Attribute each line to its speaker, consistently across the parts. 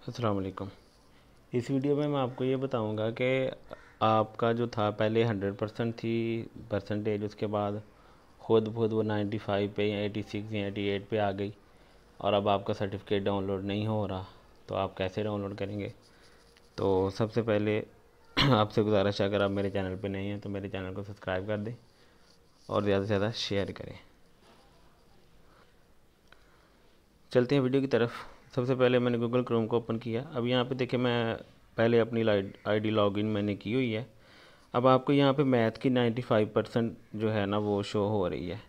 Speaker 1: अस्सलाम वालेकुम। इस वीडियो में मैं आपको ये बताऊंगा कि आपका जो था पहले 100% थी परसेंटेज, उसके बाद खुद वो 95 पे या 86 या 88 पे आ गई और अब आपका सर्टिफिकेट डाउनलोड नहीं हो रहा, तो आप कैसे डाउनलोड करेंगे। तो सबसे पहले आपसे गुजारिश है, अगर आप मेरे चैनल पे नहीं हैं तो मेरे चैनल को सब्सक्राइब कर दें और ज़्यादा से ज़्यादा शेयर करें। चलते हैं वीडियो की तरफ। सबसे पहले मैंने गूगल क्रोम को ओपन किया। अब यहाँ पे देखिए, मैं पहले अपनी आईडी लॉगिन मैंने की हुई है। अब आपको यहाँ पे मैथ की 95% जो है ना वो शो हो रही है।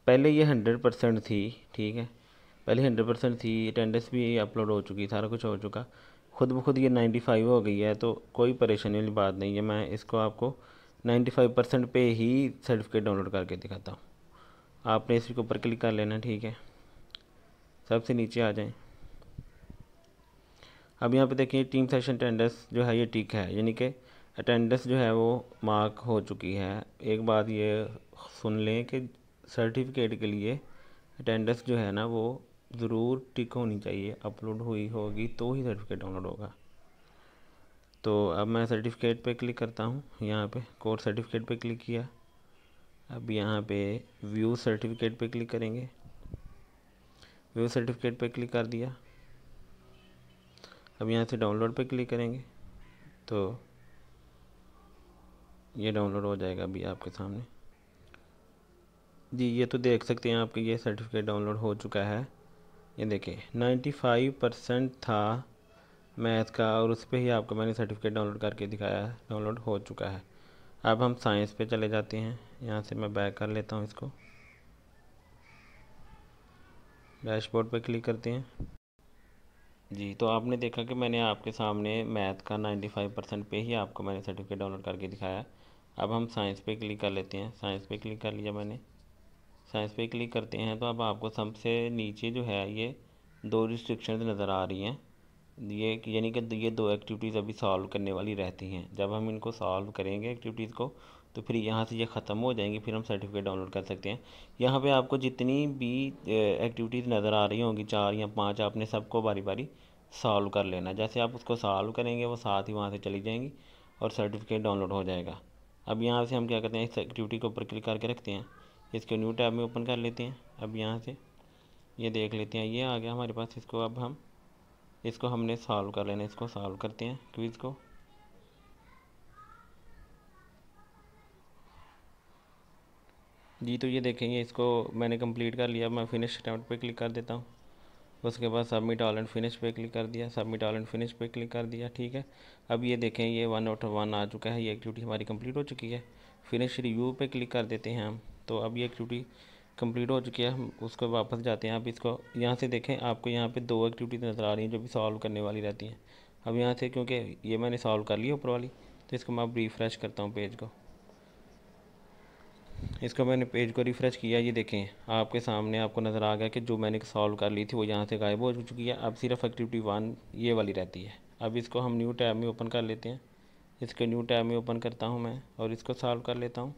Speaker 1: पहले ये 100% थी, ठीक है, पहले 100% थी, अटेंडेंस भी अपलोड हो चुकी, सारा कुछ हो चुका। खुद ब खुद ये 95 हो गई है, तो कोई परेशानी वाली बात नहीं है। मैं इसको आपको 95% पे ही सर्टिफिकेट डाउनलोड करके दिखाता हूँ। आपने इसी के ऊपर क्लिक कर लेना, ठीक है। सबसे नीचे आ जाएं। अब यहाँ पे देखिए टीम सेशन अटेंडेंस जो है ये टिक है, यानी कि अटेंडेंस जो है वो मार्क हो चुकी है। एक बात ये सुन लें कि सर्टिफिकेट के लिए अटेंडेंस जो है ना वो ज़रूर टिक होनी चाहिए, अपलोड हुई होगी तो ही सर्टिफिकेट डाउनलोड होगा। तो अब मैं सर्टिफिकेट पे क्लिक करता हूँ। यहाँ पे कोर्स सर्टिफिकेट पे क्लिक किया। अब यहाँ पे व्यू सर्टिफिकेट पे क्लिक करेंगे। व्यू सर्टिफिकेट पे क्लिक कर दिया। अब यहाँ से डाउनलोड पे क्लिक करेंगे तो ये डाउनलोड हो जाएगा अभी आपके सामने। जी, ये तो देख सकते हैं आपके ये सर्टिफिकेट डाउनलोड हो चुका है। ये देखिए 95% था मैथ का और उस पर ही आपको मैंने सर्टिफिकेट डाउनलोड करके दिखाया है, डाउनलोड हो चुका है। अब हम साइंस पे चले जाते हैं। यहाँ से मैं बैक कर लेता हूँ इसको, डैशबोर्ड पे क्लिक करते हैं। जी, तो आपने देखा कि मैंने आपके सामने मैथ का 95% पे ही आपको मैंने सर्टिफिकेट डाउनलोड करके दिखाया। अब हम साइंस पे क्लिक कर लेते हैं। साइंस पे क्लिक कर लिया मैंने। साइंस पे क्लिक करते हैं तो अब आपको सबसे नीचे जो है ये दो रिस्ट्रिक्शंस नज़र आ रही हैं। ये यानी कि ये दो एक्टिविटीज़ अभी सॉल्व करने वाली रहती हैं। जब हम इनको सॉल्व करेंगे एक्टिविटीज़ को तो फिर यहाँ से ये ख़त्म हो जाएंगी, फिर हम सर्टिफिकेट डाउनलोड कर सकते हैं। यहाँ पे आपको जितनी भी एक्टिविटीज़ नज़र आ रही होंगी 4 या 5, आपने सबको बारी बारी सॉल्व कर लेना। जैसे आप उसको सॉल्व करेंगे वो साथ ही वहाँ से चली जाएंगी और सर्टिफिकेट डाउनलोड हो जाएगा। अब यहाँ से हम क्या करते हैं, इस एक्टिविटी के ऊपर क्लिक करके रखते हैं, इसको न्यू टैब में ओपन कर लेते हैं। अब यहाँ से ये देख लेते हैं, ये आ गया हमारे पास। इसको अब हम इसको हमने सॉल्व कर लेना। इसको सॉल्व करते हैं क्विज़ को। जी, तो ये देखेंगे इसको मैंने कंप्लीट कर लिया। मैं फिनिश अटेम्प्ट पे क्लिक कर देता हूँ। उसके बाद सबमिट ऑल एंड फिनिश पे क्लिक कर दिया। सबमिट ऑल एंड फिनिश पे क्लिक कर दिया, ठीक है। अब ये देखें ये 1/1 आ चुका है, ये एक्टिविटी हमारी कंप्लीट हो चुकी है। फिनिश रिव्यू पे क्लिक कर देते हैं हम। तो अब ये एक्टिविटी कंप्लीट हो चुकी है, हम उसको वापस जाते हैं। अब इसको यहाँ से देखें, आपको यहाँ पे दो एक्टिविटीज़ नज़र आ रही हैं जो भी सॉल्व करने वाली रहती हैं। अब यहाँ से क्योंकि ये मैंने सॉल्व कर लिया ऊपर वाली, तो इसको मैं अब रिफ़्रेश करता हूँ पेज को। इसको मैंने पेज को रिफ़्रेश किया, ये देखें आपके सामने आपको नज़र आ गया कि जो मैंने सॉल्व कर ली थी वो यहाँ से गायब हो चुकी है। अब सिर्फ एक्टिविटी 1 ये वाली रहती है। अब इसको हम न्यू टैब में ओपन कर लेते हैं। इसको न्यू टैब में ओपन करता हूँ मैं और इसको सॉल्व कर लेता हूँ।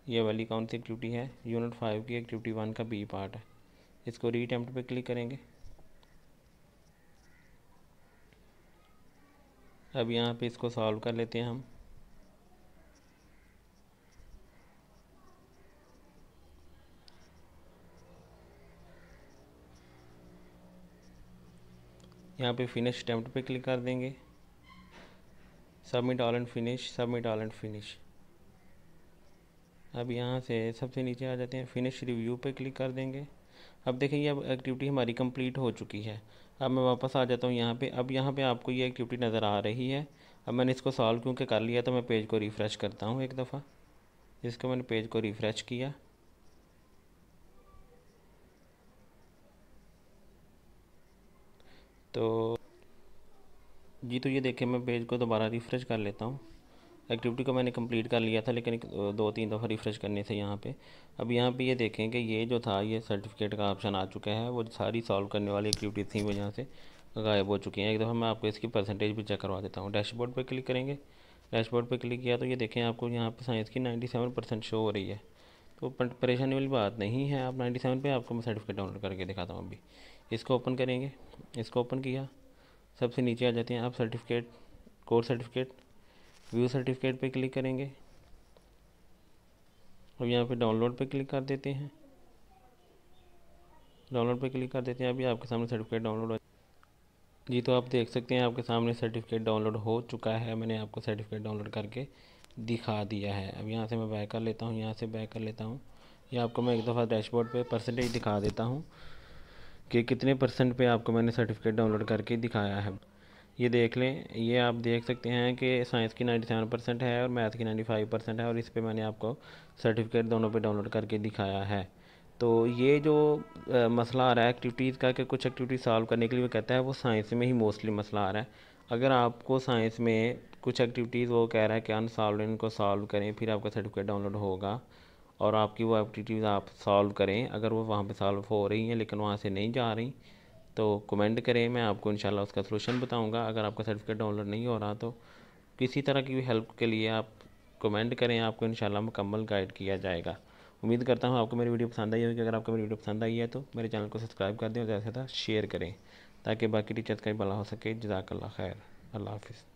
Speaker 1: ये वाली कौन सी एक्टिविटी है, यूनिट 5 की एक्टिविटी 1 का बी पार्ट है। इसको रीअटेम्प्ट पे क्लिक करेंगे। अब यहाँ पे इसको सॉल्व कर लेते हैं हम। यहाँ पे फिनिश अटेम्प्ट पे क्लिक कर देंगे। Submit all and finish, submit all and finish. अब यहाँ से सबसे नीचे आ जाते हैं, फिनिश रिव्यू पे क्लिक कर देंगे। अब देखें ये अब एक्टिविटी हमारी कंप्लीट हो चुकी है। अब मैं वापस आ जाता हूँ यहाँ पे। अब यहाँ पे आपको ये एक्टिविटी नज़र आ रही है। अब मैंने इसको सॉल्व क्योंकि कर लिया तो मैं पेज को रिफ़्रेश करता हूँ एक दफ़ा। इसको मैंने पेज को रिफ़्रेश किया। तो जी, तो ये देखें मैं पेज को दोबारा रिफ़्रेश कर लेता हूँ। एक्टिविटी को मैंने कंप्लीट कर लिया था, लेकिन 2-3 दफ़ा रिफ़्रेश करने से यहाँ पे अब यहाँ पे ये देखें कि ये जो था ये सर्टिफिकेट का ऑप्शन आ चुका है। वो सारी सॉल्व करने वाली एक्टिविटी थी वो यहाँ से गायब हो चुकी हैं। एक दफ़ा मैं आपको इसकी परसेंटेज भी चेक करवा देता हूँ। डैशबोर्ड पे क्लिक करेंगे। डैशबोर्ड पे क्लिक किया तो ये देखें आपको यहाँ पे साइंस की 97% शो हो रही है। तो परेशानी वाली बात नहीं है। आप 97 पे आपको मैं सर्टिफिकेट डाउनलोड करके दिखाता हूँ अभी। इसको ओपन करेंगे। इसको ओपन किया सबसे नीचे आ जाते हैं आप certificate, course certificate, view certificate पे क्लिक करेंगे। अब यहाँ पे डाउनलोड पे क्लिक कर देते हैं। डाउनलोड पे क्लिक कर देते हैं। अभी आपके सामने सर्टिफिकेट डाउनलोड हो जी। तो आप देख सकते हैं आपके सामने सर्टिफिकेट डाउनलोड हो चुका है। मैंने आपको सर्टिफिकेट डाउनलोड करके दिखा दिया है। अब यहाँ से मैं बैक कर लेता हूँ, यहाँ से बैक कर लेता हूँ। ये आपको मैं एक दफ़ा डैशबोर्ड पे परसेंटेज दिखा देता हूँ कि कितने परसेंट पे आपको मैंने सर्टिफिकेट डाउनलोड करके दिखाया है। ये देख लें, ये आप देख सकते हैं कि साइंस की 97% है और मैथ की 95% है, और इस पे मैंने आपको सर्टिफिकेट दोनों पे डाउनलोड करके दिखाया है। तो ये जो मसला आ रहा है एक्टिविटीज़ का कि कुछ एक्टिविटीज़ सॉल्व करने के लिए वो कहता है, वो साइंस में ही मोस्टली मसला आ रहा है। अगर आपको साइंस में कुछ एक्टिविटीज़ वो कह रहा है कि अनसॉल्व, इनको सॉल्व करें, फिर आपका सर्टिफिकेट डाउनलोड होगा और आपकी वो एक्टिविटीज़ आप सॉल्व करें। अगर वो वहाँ पे सॉल्व हो रही हैं लेकिन वहाँ से नहीं जा रही, तो कमेंट करें, मैं आपको इंशाल्लाह उसका सलूशन बताऊंगा। अगर आपका सर्टिफिकेट डाउनलोड नहीं हो रहा तो किसी तरह की भी हेल्प के लिए आप कमेंट करें, आपको इंशाल्लाह मुकम्मल गाइड किया जाएगा। उम्मीद करता हूँ आपको मेरी वीडियो पसंद आई होगी। अगर आपको मेरी वीडियो पसंद आई है तो मेरे चैनल को सब्सक्राइब कर दें और ज़्यादा से ज़्यादा शेयर करें ताकि बाकी टीचर्स का भी भला हो सके। जज़ाकल्लाह खैर। अल्लाह हाफ़िज़।